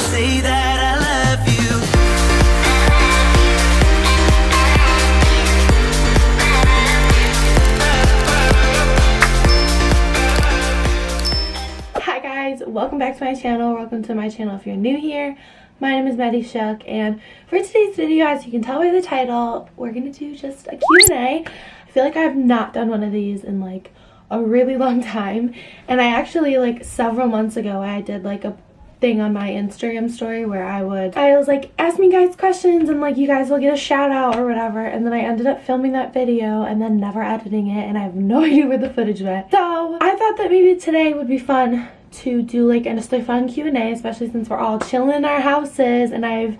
say that I love you. Hi guys, welcome back to my channel. Welcome to my channel if you're new here. My name is maddiiieshook, and for today's video, as you can tell by the title, we're gonna do just a Q&A. I feel like I have not done one of these in like a really long time, and I actually like several months ago I did like a thing on my Instagram story where I was like, ask me guys questions and like you guys will get a shout out or whatever, and then I ended up filming that video and then never editing it, and I have no idea where the footage went. So I thought that maybe today would be fun to do like just a fun Q&A, especially since we're all chilling in our houses and I have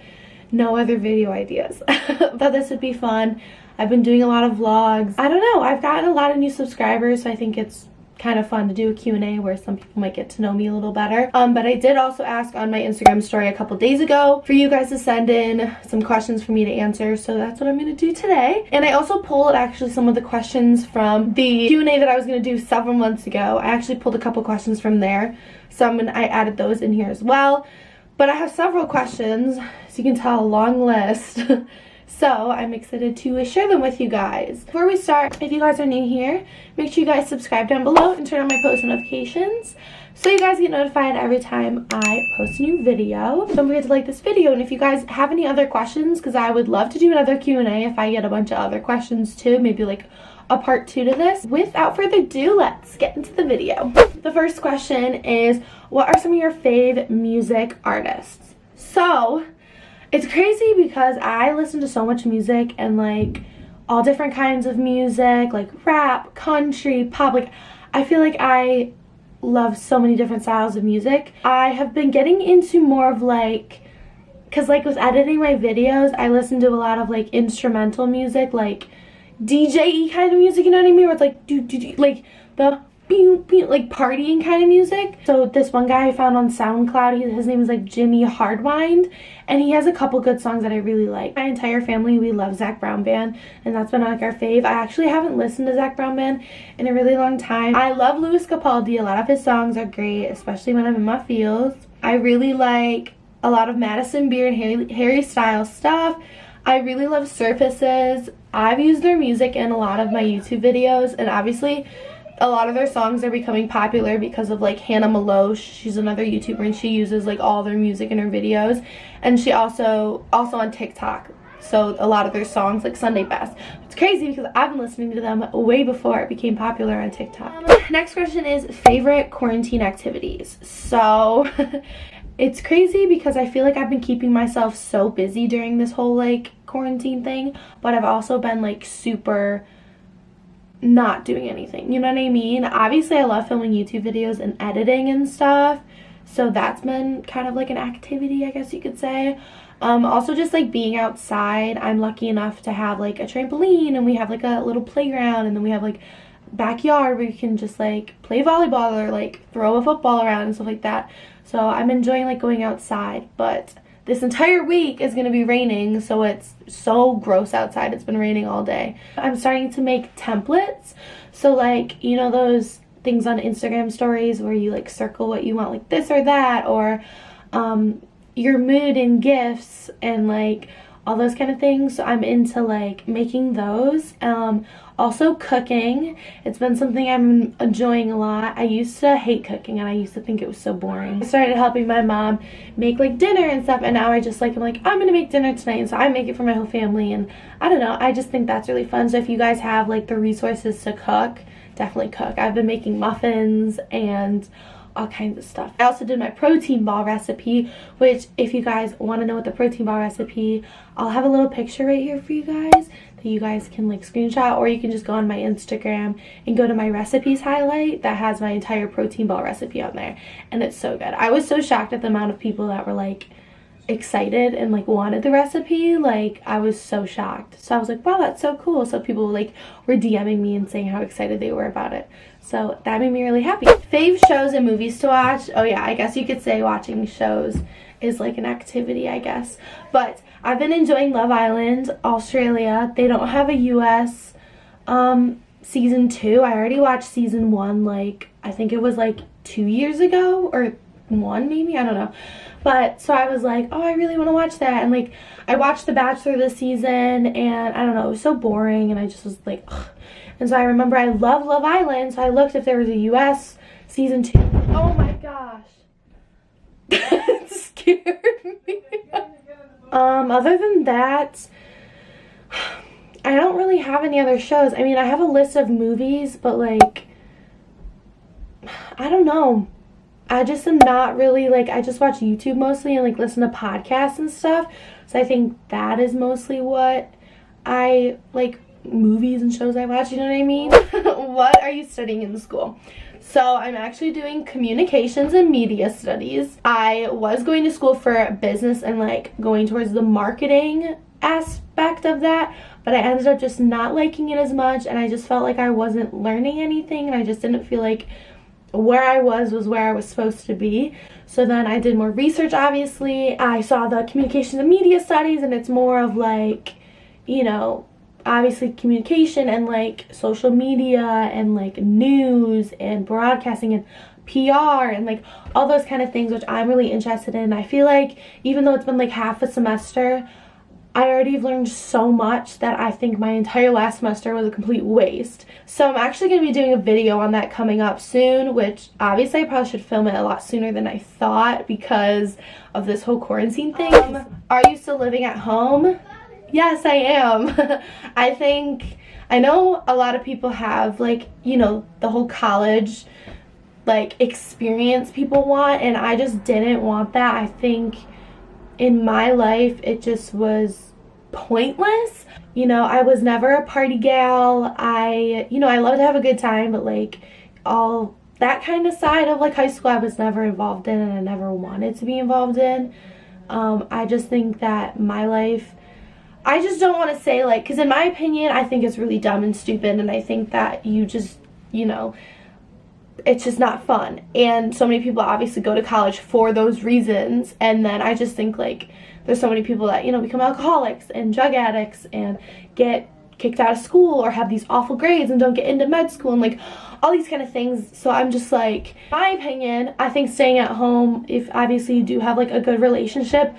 no other video ideas. But this would be fun. I've been doing a lot of vlogs. I don't know, I've gotten a lot of new subscribers, so I think it's kind of fun to do a Q&A where some people might get to know me a little better. But I did also ask on my Instagram story a couple days ago for you guys to send in some questions for me to answer, so that's what I'm going to do today. And I also pulled actually some of the questions from the Q&A that I was going to do several months ago. I actually pulled a couple questions from there, so I added those in here as well. But I have several questions, so you can tell, a long list. So I'm excited to share them with you guys. Before we start, if you guys are new here, make sure you guys subscribe down below and turn on my post notifications so you guys get notified every time I post a new video. Don't forget to like this video, and if you guys have any other questions, because I would love to do another Q&A if I get a bunch of other questions too, maybe like a part 2 to this. Without further ado, let's get into the video. The first question is, what are some of your fave music artists? So it's crazy because I listen to so much music and like all different kinds of music, like rap, country, pop. Like I feel like I love so many different styles of music. I have been getting into more of like, because like with editing my videos, I listen to a lot of like instrumental music, like DJ-y kind of music, you know what I mean? Where it's like like the like partying kind of music. So this one guy I found on SoundCloud, his name is like Jimmy Hardwind, and he has a couple good songs that I really like. My entire family, we love Zac Brown Band, and that's been like our fave. I actually haven't listened to Zac Brown Band in a really long time. I love Louis Capaldi. A lot of his songs are great, especially when I'm in my feels. I really like a lot of Madison Beer and Harry Styles stuff. I really love Surfaces. I've used their music in a lot of my YouTube videos, and obviously a lot of their songs are becoming popular because of like Hannah Maloche. She's another YouTuber and she uses like all their music in her videos, and she also on TikTok. So a lot of their songs, like Sunday Best. It's crazy because I've been listening to them way before it became popular on TikTok. Next question is favorite quarantine activities. So it's crazy because I feel like I've been keeping myself so busy during this whole like quarantine thing, but I've also been like super not doing anything, you know what I mean? Obviously I love filming YouTube videos and editing and stuff, so that's been kind of like an activity, I guess you could say. Also just like being outside. I'm lucky enough to have like a trampoline, and we have like a little playground, and then we have like backyard where you can just like play volleyball or like throw a football around and stuff like that. So I'm enjoying like going outside, but this entire week is going to be raining, so it's so gross outside. It's been raining all day. I'm starting to make templates. So like, you know those things on Instagram stories where you like circle what you want, like this or that, or your mood and gifts and like all those kind of things. So I'm into like making those. Also cooking. It's been something I'm enjoying a lot. I used to hate cooking and I used to think it was so boring. I started helping my mom make like dinner and stuff, and now I just like, I'm like, I'm gonna make dinner tonight, and so I make it for my whole family, and I don't know, I just think that's really fun. So if you guys have like the resources to cook, definitely cook. I've been making muffins and all kinds of stuff. I also did my protein ball recipe, which if you guys want to know what the protein ball recipe, I'll have a little picture right here for you guys that you guys can like screenshot, or you can just go on my Instagram and go to my recipes highlight that has my entire protein ball recipe on there, and it's so good. I was so shocked at the amount of people that were like excited and like wanted the recipe. Like I was so shocked. So I was like, wow, that's so cool. So people like were DMing me and saying how excited they were about it. So that made me really happy. Fave shows and movies to watch. Oh yeah, I guess you could say watching shows is like an activity, I guess. But I've been enjoying Love Island Australia. They don't have a US season 2. I already watched season 1 like I think it was like 2 years ago, or one maybe, I don't know. But so I was like, oh, I really want to watch that. And like I watched The Bachelor this season, and I don't know, it was so boring, and I just was like, ugh. And so I remember I love Love Island, so I looked if there was a US season 2. Oh my gosh. It scared me. Other than that, I don't really have any other shows. I mean, I have a list of movies, but like, I don't know. I just am not really, like, I just watch YouTube mostly and like listen to podcasts and stuff. So I think that is mostly what I like, movies and shows I watch, you know what I mean? What are you studying in school? So I'm actually doing communications and media studies. I was going to school for business and like going towards the marketing aspect of that, but I ended up just not liking it as much, and I just felt like I wasn't learning anything, and I just didn't feel like where I was where I was supposed to be. So then I did more research, obviously. I saw the communications and media studies, and it's more of like, you know, obviously communication and like social media and like news and broadcasting and PR and like all those kind of things, which I'm really interested in. I feel like even though it's been like half a semester, I already have learned so much that I think my entire last semester was a complete waste. So I'm actually going to be doing a video on that coming up soon, which obviously I probably should film it a lot sooner than I thought because of this whole quarantine thing. Are you still living at home? Yes, I am. I know a lot of people have like, you know, the whole college like experience people want, and I just didn't want that. I think in my life it just was pointless. You know, I was never a party gal. I love to have a good time, but like all that kind of side of like high school I was never involved in, and I never wanted to be involved in. I just think that my life, I just don't want to say like, because in my opinion I think it's really dumb and stupid, and I think that you just, you know, it's just not fun. And so many people obviously go to college for those reasons, and then I just think like there's so many people that, you know, become alcoholics and drug addicts and get kicked out of school or have these awful grades and don't get into med school and like all these kind of things. So I'm just like, in my opinion, I think staying at home, if obviously you do have like a good relationship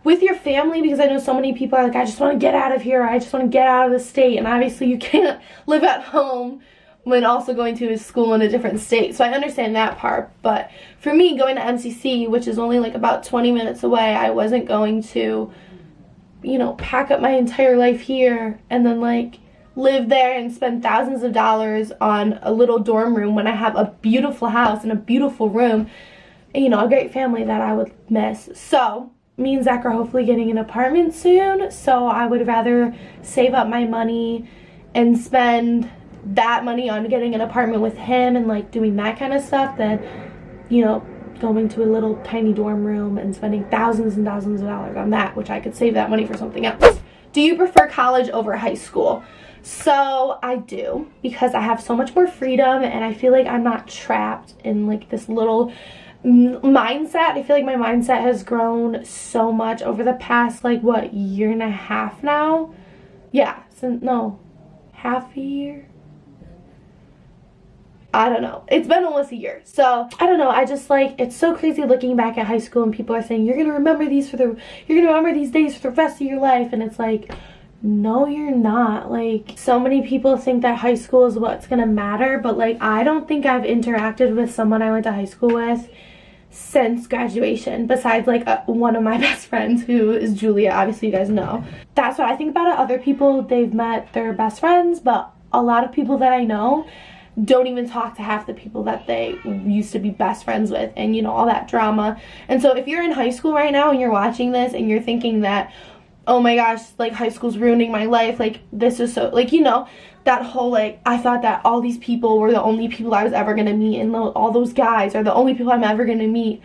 with your family, because I know so many people are like, I just want to get out of here, I just want to get out of the state, and obviously you can't live at home when also going to school in a different state. So I understand that part, but for me, going to MCC, which is only like about 20 minutes away, I wasn't going to, you know, pack up my entire life here and then like live there and spend thousands of dollars on a little dorm room when I have a beautiful house and a beautiful room and, you know, a great family that I would miss. So me and Zach are hopefully getting an apartment soon, so I would rather save up my money and spend that money on getting an apartment with him and like doing that kind of stuff than, you know, going to a little tiny dorm room and spending thousands and thousands of dollars on that, which I could save that money for something else. Do you prefer college over high school? So I do, because I have so much more freedom and I feel like I'm not trapped in like this little mindset. I feel like my mindset has grown so much over the past like what, year and a half now? Yeah, no, half a year? I don't know. It's been almost a year. So, I don't know. I just like, it's so crazy looking back at high school and people are saying, you're going to remember these days for the rest of your life. And it's like, no, you're not. Like, so many people think that high school is what's going to matter. But like, I don't think I've interacted with someone I went to high school with since graduation, besides like one of my best friends, who is Julia. Obviously, you guys know. That's what I think about it. Other people, they've met their best friends. But a lot of people that I know don't even talk to half the people that they used to be best friends with, and you know, all that drama. And so if you're in high school right now and you're watching this and you're thinking that, oh my gosh, like high school's ruining my life, like this is so, like, you know, that whole like, I thought that all these people were the only people I was ever gonna meet, and all those guys are the only people I'm ever gonna meet.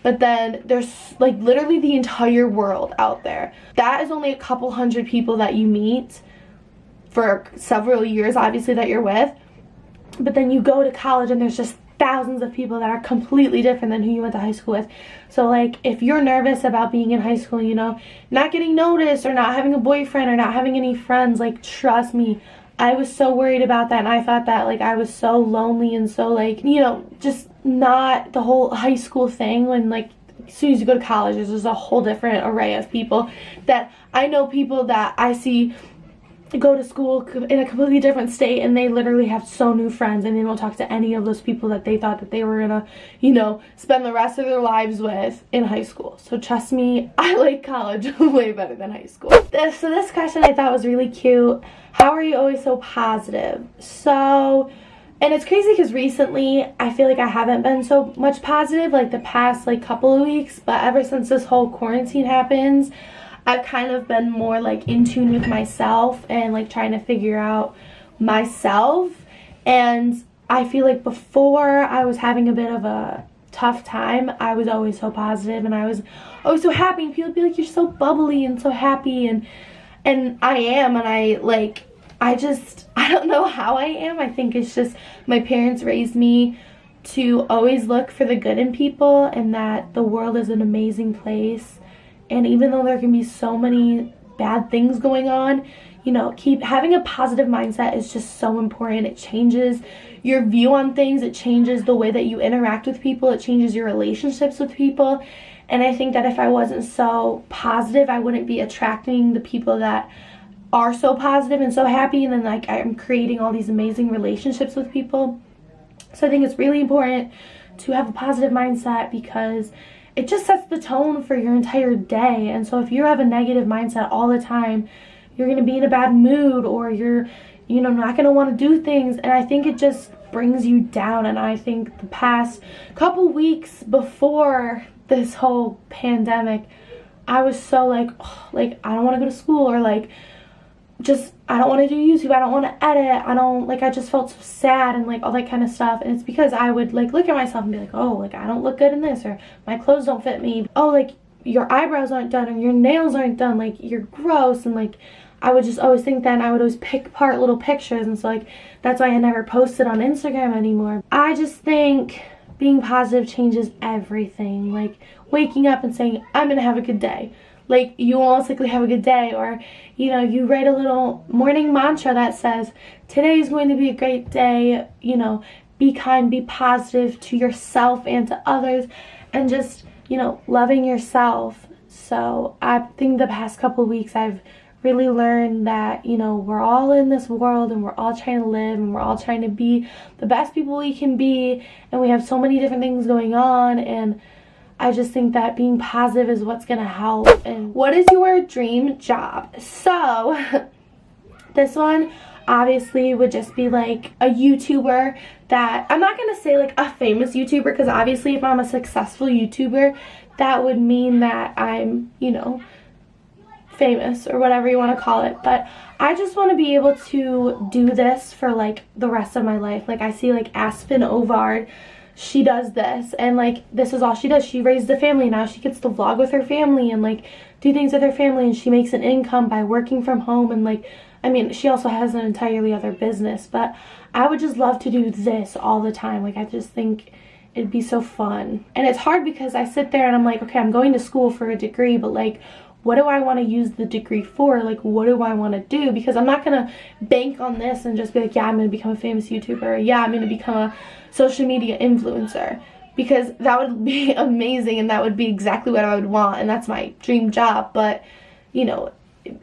But then there's like literally the entire world out there. That is only a couple hundred people that you meet for several years, obviously, that you're with. But then you go to college and there's just thousands of people that are completely different than who you went to high school with. So like, if you're nervous about being in high school, you know, not getting noticed or not having a boyfriend or not having any friends, like, trust me, I was so worried about that, and I thought that like I was so lonely and so like, you know, just not the whole high school thing when like as soon as you go to college there's just a whole different array of people that I know, people that I see go to school in a completely different state and they literally have so new friends and they don't talk to any of those people that they thought that they were gonna, you know, spend the rest of their lives with in high school. So trust me, I like college way better than high school. So this question I thought was really cute. How are you always so positive? So, and it's crazy because recently I feel like I haven't been so much positive like the past like couple of weeks, but ever since this whole quarantine happens, I've kind of been more like in tune with myself and like trying to figure out myself. And I feel like before I was having a bit of a tough time, I was always so positive and I was always so happy, and people would be like, you're so bubbly and so happy, and I am, and I don't know how I am. I think it's just my parents raised me to always look for the good in people and that the world is an amazing place. And even though there can be so many bad things going on, you know, keep having a positive mindset is just so important. It changes your view on things. It changes the way that you interact with people. It changes your relationships with people. And I think that if I wasn't so positive, I wouldn't be attracting the people that are so positive and so happy. And then like I'm creating all these amazing relationships with people. So I think it's really important to have a positive mindset because it just sets the tone for your entire day. And so if you have a negative mindset all the time, you're going to be in a bad mood, or you're, you know, not going to want to do things. And I think it just brings you down. And I think the past couple weeks before this whole pandemic, I was so like, oh, like I don't want to go to school, or like just I don't want to do YouTube, I don't want to edit, I just felt so sad and like all that kind of stuff. And it's because I would like look at myself and be like, oh, like I don't look good in this, or my clothes don't fit me, oh, like your eyebrows aren't done, or your nails aren't done, like you're gross. And like I would just always think that, and I would always pick apart little pictures, and so like that's why I never posted on Instagram anymore. I just think being positive changes everything. Like waking up and saying I'm gonna have a good day, like you will most likely have a good day. Or you know, you write a little morning mantra that says today is going to be a great day, you know, be kind, be positive to yourself and to others, and just, you know, loving yourself. So I think the past couple of weeks I've really learned that, you know, we're all in this world and we're all trying to live and we're all trying to be the best people we can be, and we have so many different things going on. And I just think that being positive is what's gonna help. And what is your dream job? So this one obviously would just be like a YouTuber that, I'm not gonna say like a famous YouTuber, because obviously if I'm a successful YouTuber, that would mean that I'm, you know, famous or whatever you want to call it. But I just want to be able to do this for like the rest of my life. Like I see like Aspen Ovard, she does this, and like this is all she does. She raised a family, now she gets to vlog with her family and like do things with her family, and she makes an income by working from home. And like, I mean, she also has an entirely other business, but I would just love to do this all the time. Like I just think it'd be so fun. And it's hard because I sit there and I'm like, okay, I'm going to school for a degree, but like what do I want to use the degree for? Like what do I want to do? Because I'm not gonna bank on this and just be like, yeah, I'm gonna become a famous YouTuber, or yeah, I'm gonna become a social media influencer, because that would be amazing and that would be exactly what I would want, and that's my dream job. But you know,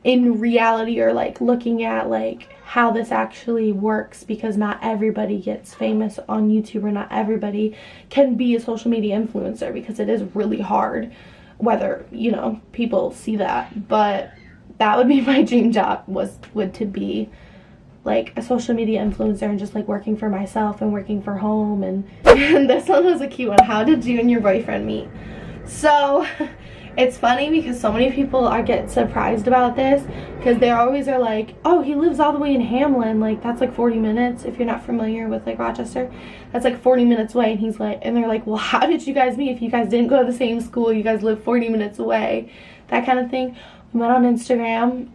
in reality, or like looking at like how this actually works, because not everybody gets famous on YouTube, or not everybody can be a social media influencer, because it is really hard, whether, you know, people see that. But that would be my dream job, would to be like a social media influencer and just like working for myself and working for home. And this one was a cute one. How did you and your boyfriend meet? So it's funny because so many people get surprised about this, because they always are like, oh, he lives all the way in Hamlin, like that's like 40 minutes. If you're not familiar with like Rochester, that's like 40 minutes away. And he's like, and they're like, well, how did you guys meet if you guys didn't go to the same school, you guys live 40 minutes away, that kind of thing. We met on Instagram.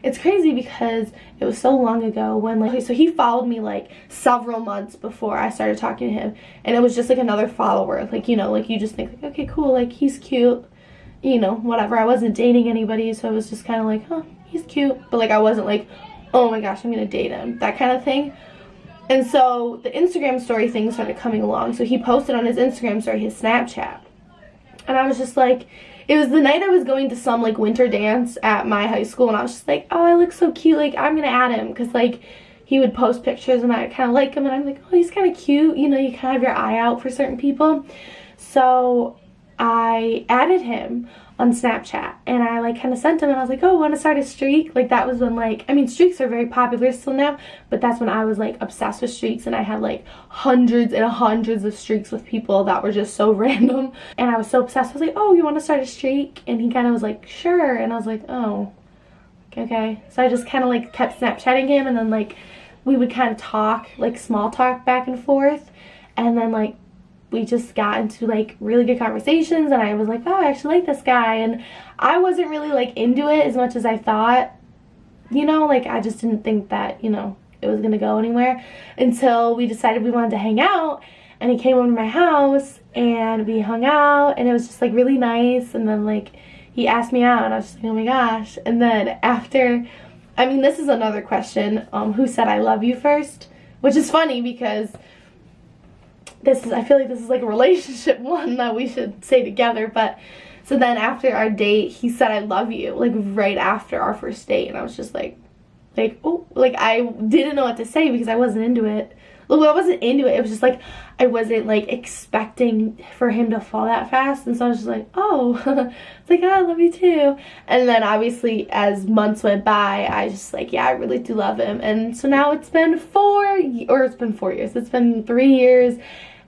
It's crazy because it was so long ago when like, so he followed me like several months before I started talking to him, and it was just like another follower. Like, you know, like you just think like, okay, cool, like he's cute, you know, whatever. I wasn't dating anybody, so it was just kind of like, huh, he's cute, but like I wasn't like, oh my gosh, I'm gonna date him, that kind of thing. And so the Instagram story thing started coming along. So he posted on his Instagram story his Snapchat. And I was just like, it was the night I was going to some like winter dance at my high school, and I was just like, oh, I look so cute, like I'm gonna add him, because like he would post pictures and I kind of like him, and I'm like, oh, he's kind of cute, you know, you kind of have your eye out for certain people. So I added him on Snapchat, and I like kind of sent him, and I was like, oh, want to start a streak? Like that was when, like, I mean, streaks are very popular still now, but that's when I was like obsessed with streaks, and I had like hundreds and hundreds of streaks with people that were just so random, and I was so obsessed. I was like, oh, you want to start a streak? And he kind of was like, sure. And I was like, oh, okay. So I just kind of like kept Snapchatting him, and then like we would kind of talk, like small talk back and forth, and then like we just got into like really good conversations, and I was like, oh, I actually like this guy. And I wasn't really like into it as much as I thought, you know, like I just didn't think that, you know, it was gonna go anywhere until we decided we wanted to hang out, and he came over to my house and we hung out, and it was just like really nice. And then like he asked me out, and I was just like, oh my gosh. And then after, I mean, this is another question, who said I love you first, which is funny because I feel like this is like a relationship one that we should say together. But so then after our date, he said I love you, like right after our first date, and I was just like oh, like I didn't know what to say because I wasn't into it. Well, I wasn't into it, it was just like I wasn't like expecting for him to fall that fast. And so I was just like, oh, it's like, oh, I love you too. And then obviously as months went by, I just like, yeah, I really do love him. And so now it's been 4 years, it's been 3 years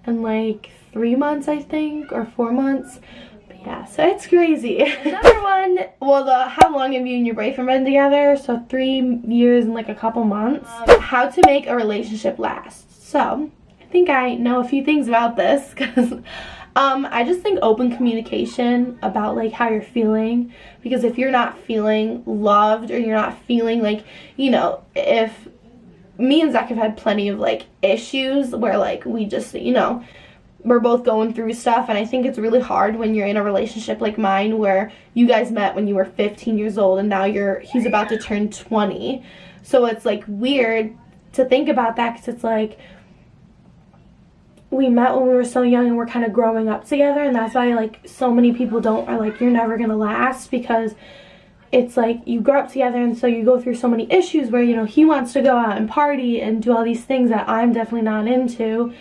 and like 3 months, I think, or 4 months. But yeah, so it's crazy. Another one, well, how long have you and your boyfriend been together? So 3 years and like a couple months. How to make a relationship last. So I think I know a few things about this, because I just think open communication about like how you're feeling, because if you're not feeling loved, or you're not feeling like, you know, if me and Zach have had plenty of like issues where like we just, you know, we're both going through stuff, and I think it's really hard when you're in a relationship like mine where you guys met when you were 15 years old and now he's about to turn 20. So it's like weird to think about that, because it's like we met when we were so young and we're kind of growing up together, and that's why like so many people are like, you're never gonna last, because it's like you grow up together, and so you go through so many issues where, you know, he wants to go out and party and do all these things that I'm definitely not into.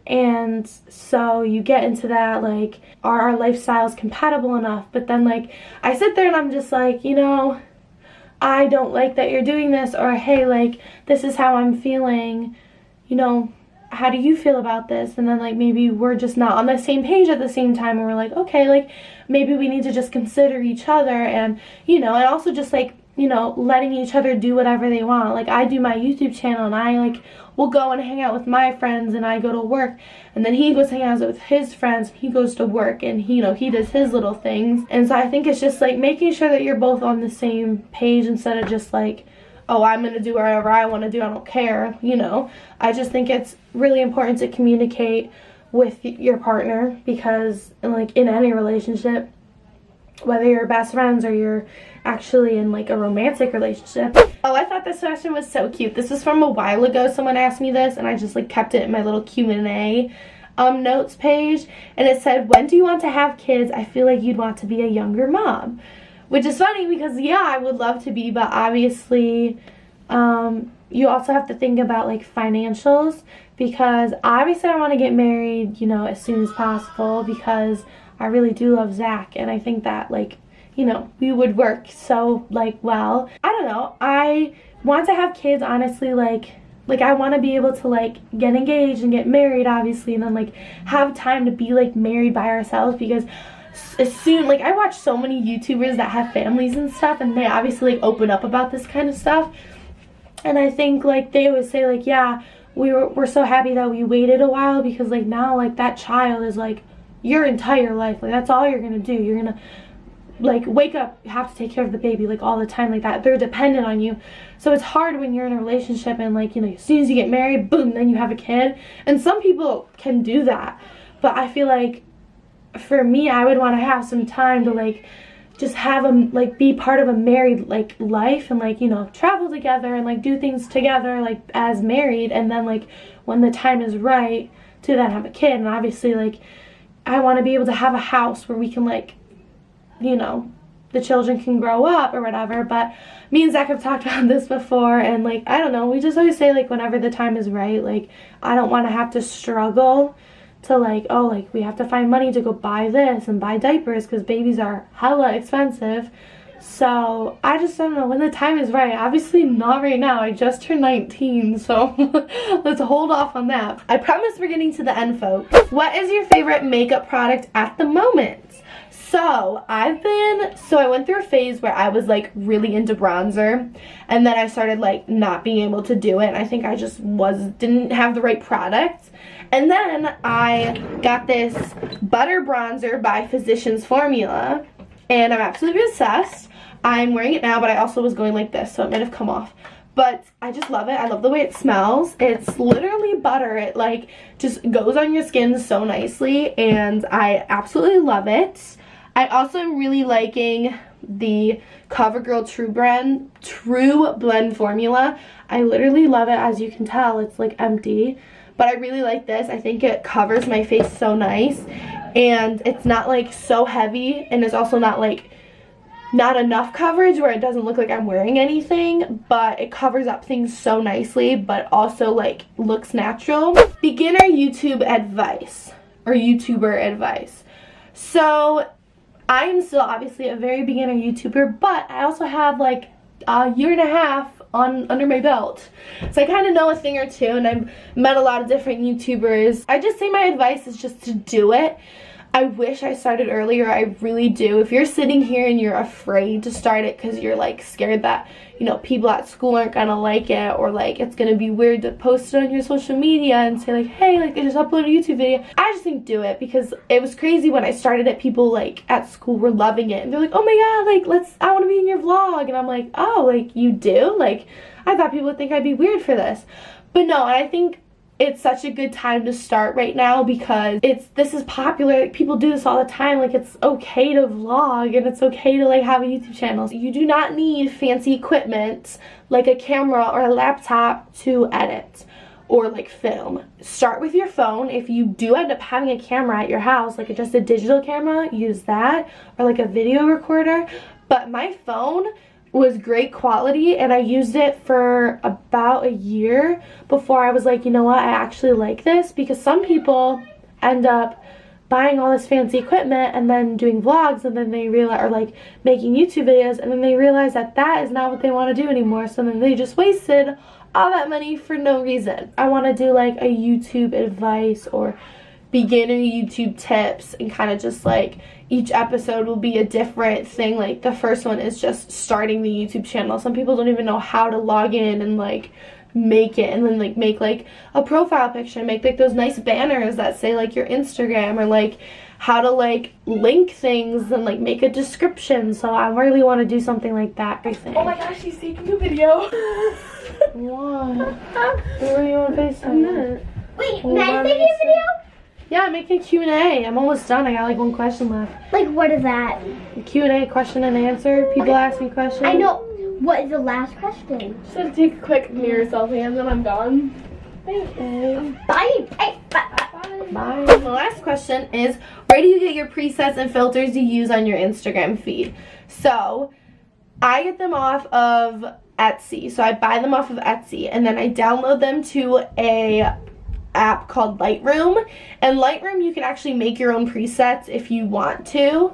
And so you get into that, like, are our lifestyles compatible enough? But then like I sit there and I'm just like, you know, I don't like that you're doing this, or hey, like, this is how I'm feeling, you know, how do you feel about this? And then like maybe we're just not on the same page at the same time, and we're like, okay, like maybe we need to just consider each other. And, you know, and also just like, you know, letting each other do whatever they want. Like I do my YouTube channel, and I like will go and hang out with my friends, and I go to work, and then he goes hang out with his friends, he goes to work, and he, you know, he does his little things. And so I think it's just like making sure that you're both on the same page, instead of just like, oh, I'm gonna do whatever I want to do, I don't care, you know. I just think it's really important to communicate with your partner, because like in any relationship, whether you're best friends or you're actually in like a romantic relationship. Oh, I thought this question was so cute. This was from a while ago. Someone asked me this, and I just like kept it in my little Q&A notes page, and it said, when do you want to have kids? I feel like you'd want to be a younger mom. Which is funny, because yeah, I would love to be, but obviously you also have to think about like financials, because obviously I want to get married, you know, as soon as possible, because I really do love Zach, and I think that like, you know, we would work so like well. I don't know, I want to have kids, honestly, like I want to be able to like get engaged and get married, obviously, and then like have time to be like married by ourselves, because as soon, like I watch so many YouTubers that have families and stuff, and they obviously like open up about this kind of stuff, and I think like they always say like, yeah, we're so happy that we waited a while, because like now like that child is like your entire life, like that's all you're gonna do. You're gonna like wake up, you have to take care of the baby like all the time, like that, they're dependent on you. So it's hard when you're in a relationship and like, you know, as soon as you get married, boom, then you have a kid. And some people can do that, but I feel like for me, I would want to have some time to like just have them like be part of a married like life and like, you know, travel together and like do things together like as married, and then like when the time is right to then have a kid. And obviously like I want to be able to have a house where we can like, you know, the children can grow up or whatever. But me and Zach have talked about this before, and like I don't know, we just always say like whenever the time is right, like I don't want to have to struggle to like, oh, like we have to find money to go buy this and buy diapers because babies are hella expensive. So I just don't know, when the time is right. Obviously not right now, I just turned 19, so let's hold off on that. I promise we're getting to the end, folks. What is your favorite makeup product at the moment? So I went through a phase where I was like really into bronzer, and then I started like not being able to do it, and I think I just didn't have the right product. And then I got this butter bronzer by Physicians Formula, and I'm absolutely obsessed. I'm wearing it now, but I also was going like this, so it might have come off. But I just love it. I love the way it smells. It's literally butter. It like just goes on your skin so nicely, and I absolutely love it. I also am really liking the CoverGirl True Blend formula. I literally love it. As you can tell, it's like empty. But I really like this. I think it covers my face so nice. And it's not like so heavy. And it's also not like not enough coverage where it doesn't look like I'm wearing anything. But it covers up things so nicely. But also like looks natural. Beginner YouTube advice. Or YouTuber advice. So I am still obviously a very beginner YouTuber, but I also have like a year and a half under my belt. So I kind of know a thing or two, and I've met a lot of different YouTubers. I just say my advice is just to do it. I wish I started earlier, I really do. If you're sitting here and you're afraid to start it because you're like scared that, you know, people at school aren't gonna like it, or like it's gonna be weird to post it on your social media and say like, hey, like I just uploaded a YouTube video, I just think do it, because it was crazy when I started it. People like at school were loving it, and they're like, oh my god, like I want to be in your vlog, and I'm like, oh, like you do? Like I thought people would think I'd be weird for this. But no, and I think it's such a good time to start right now, because this is popular. Like, people do this all the time. Like, it's okay to vlog, and it's okay to like have a YouTube channel. You do not need fancy equipment like a camera or a laptop to edit or like film. Start with your phone. If you do end up having a camera at your house, like just a digital camera, use that, or like a video recorder. But my phone was great quality, and I used it for about a year before I was like, you know what, I actually like this. Because some people end up buying all this fancy equipment and then doing vlogs, and then they realize, or like making YouTube videos, and then they realize that that is not what they want to do anymore. So then they just wasted all that money for no reason. I want to do like a YouTube advice or beginner YouTube tips, and kind of just like each episode will be a different thing. Like the first one is just starting the YouTube channel. Some people don't even know how to log in and like make it, and then like make like a profile picture, make like those nice banners that say like your Instagram, or like how to like link things and like make a description. So I really want to do something like that, I think. Oh my gosh, she's taking a video. What? Where are you on FaceTime? Wait, Maddie's taking a video? Yeah, I'm making a Q&A. I'm almost done. I got like one question left. Like, what is that? A Q&A, question and answer. People ask me questions. I know. What is the last question? Just gonna take a quick mirror selfie and then I'm gone. Okay. Bye. Hey, bye. Bye. The last question is, where do you get your presets and filters you use on your Instagram feed? So, I get them off of Etsy. So I buy them off of Etsy, and then I download them to a app called Lightroom. And Lightroom, you can actually make your own presets if you want to,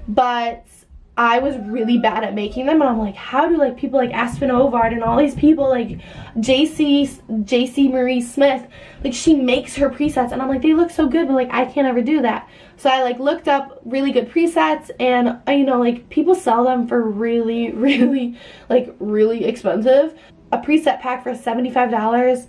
but I was really bad at making them, and I'm like, how do like people like Aspen Ovard and all these people, like JC Marie Smith, like she makes her presets, and I'm like, they look so good, but like I can't ever do that. So I like looked up really good presets, and you know, like people sell them for really expensive. A preset pack for $75.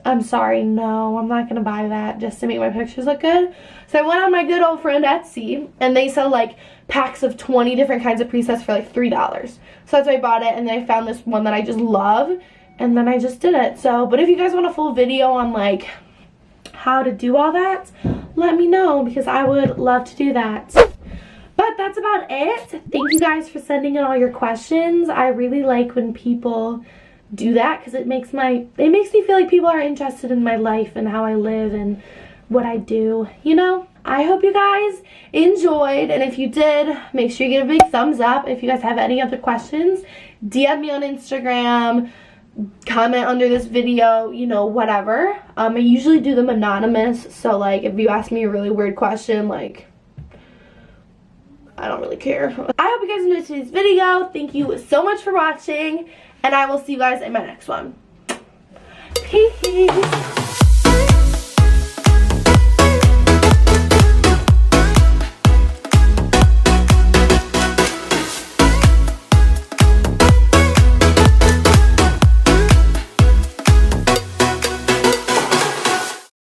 I'm sorry, no, I'm not gonna buy that just to make my pictures look good. So I went on my good old friend Etsy, and they sell like packs of 20 different kinds of presets for like $3. So that's why I bought it, and then I found this one that I just love, and then I just did it. So, but if you guys want a full video on like how to do all that, let me know, because I would love to do that. But that's about it. Thank you guys for sending in all your questions. I really like when people do that because it makes me feel like people are interested in my life and how I live and what I do, you know? I hope you guys enjoyed, and if you did, make sure you give a big thumbs up. If you guys have any other questions, DM me on Instagram, comment under this video, you know, whatever. I usually do them anonymous, so like if you ask me a really weird question, like, I don't really care. I hope you guys enjoyed today's video. Thank you so much for watching, and I will see you guys in my next one. Peace.